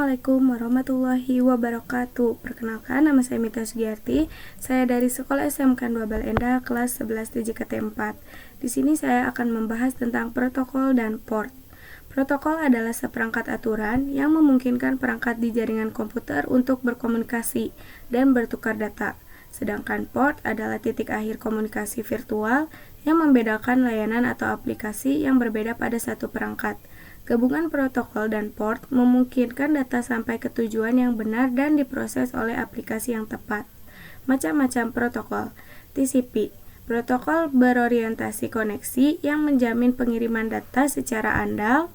Assalamualaikum warahmatullahi wabarakatuh. Perkenalkan, nama saya Mita Sugiyarti. Saya dari Sekolah SMK 2 Balenda kelas 11 TJKT 4. Di sini saya akan membahas tentang protokol dan port. Protokol adalah seperangkat aturan yang memungkinkan perangkat di jaringan komputer untuk berkomunikasi dan bertukar data. Sedangkan port adalah titik akhir komunikasi virtual yang membedakan layanan atau aplikasi yang berbeda pada satu perangkat. Gabungan protokol dan port memungkinkan data sampai ke tujuan yang benar dan diproses oleh aplikasi yang tepat. Macam-macam protokol. TCP, protokol berorientasi koneksi yang menjamin pengiriman data secara andal,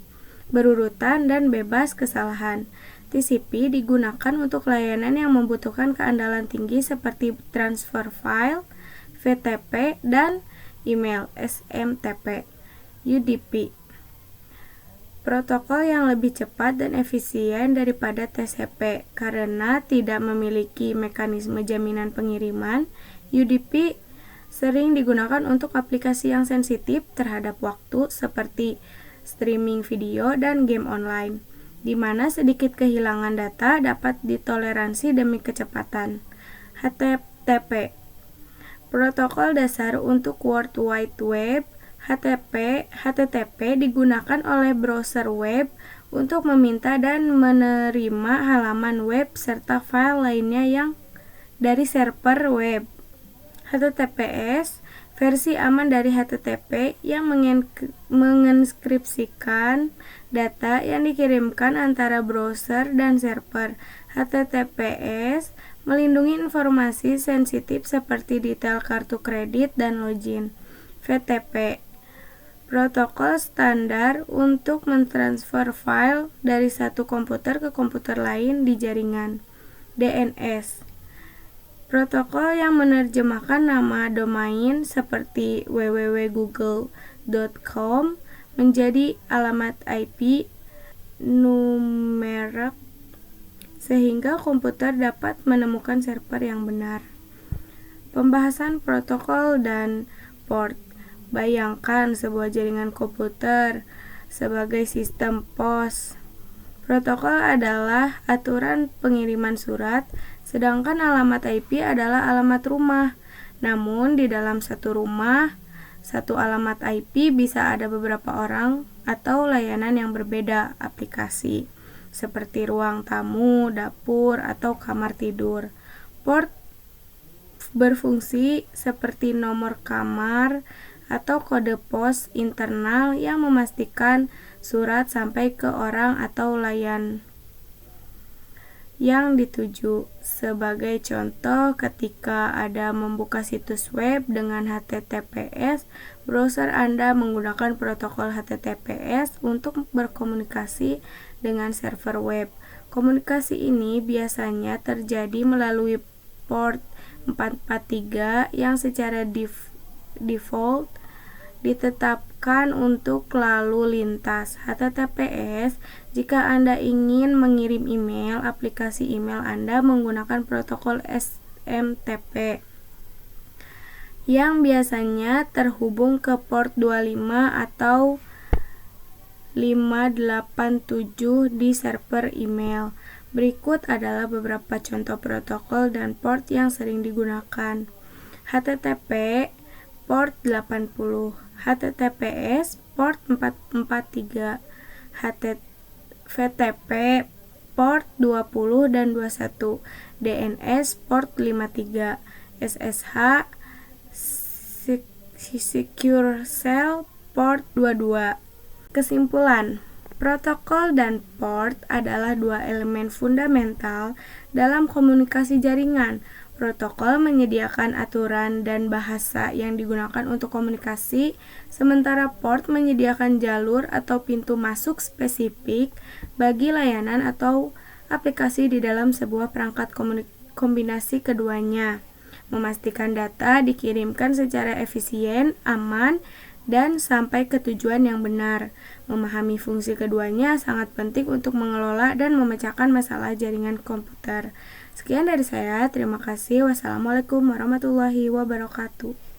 berurutan, dan bebas kesalahan. TCP digunakan untuk layanan yang membutuhkan keandalan tinggi seperti transfer file, VTP, dan email (SMTP). UDP, protokol yang lebih cepat dan efisien daripada TCP karena tidak memiliki mekanisme jaminan pengiriman. UDP sering digunakan untuk aplikasi yang sensitif terhadap waktu seperti streaming video dan game online, di mana sedikit kehilangan data dapat ditoleransi demi kecepatan. HTTP, protokol dasar untuk World Wide Web. HTTP digunakan oleh browser web untuk meminta dan menerima halaman web serta file lainnya yang dari server web. HTTPS, versi aman dari HTTP yang menginskripsikan data yang dikirimkan antara browser dan server. HTTPS melindungi informasi sensitif seperti detail kartu kredit dan login. VTP, protokol standar untuk mentransfer file dari satu komputer ke komputer lain di jaringan. DNS, protokol yang menerjemahkan nama domain seperti www.google.com menjadi alamat IP numerik sehingga komputer dapat menemukan server yang benar. Pembahasan protokol dan port. Bayangkan sebuah jaringan komputer sebagai sistem pos. Protokol adalah aturan pengiriman surat, sedangkan alamat IP adalah alamat rumah. Namun di dalam satu rumah, satu alamat IP bisa ada beberapa orang atau layanan yang berbeda aplikasi, seperti ruang tamu, dapur, atau kamar tidur. Port berfungsi seperti nomor kamar atau kode pos internal yang memastikan surat sampai ke orang atau layan yang dituju. Sebagai contoh, ketika Anda membuka situs web dengan HTTPS, browser Anda menggunakan protokol HTTPS untuk berkomunikasi dengan server web. Komunikasi ini biasanya terjadi melalui port 443 yang secara default ditetapkan untuk lalu lintas. HTTPS, jika Anda ingin mengirim email, aplikasi email Anda menggunakan protokol SMTP yang biasanya terhubung ke port 25 atau 587 di server email. Berikut adalah beberapa contoh protokol dan port yang sering digunakan. HTTP port 80, HTTPS port 443, VTP port 20 dan 21, DNS port 53, SSH Secure Shell port 22. Kesimpulan, protokol dan port adalah dua elemen fundamental dalam komunikasi jaringan. Protokol menyediakan aturan dan bahasa yang digunakan untuk komunikasi, sementara port menyediakan jalur atau pintu masuk spesifik bagi layanan atau aplikasi di dalam sebuah perangkat kombinasi keduanya. Memastikan data dikirimkan secara efisien, aman, dan sampai ke tujuan yang benar. Memahami fungsi keduanya sangat penting untuk mengelola dan memecahkan masalah jaringan komputer. Sekian dari saya, terima kasih. Wassalamualaikum warahmatullahi wabarakatuh.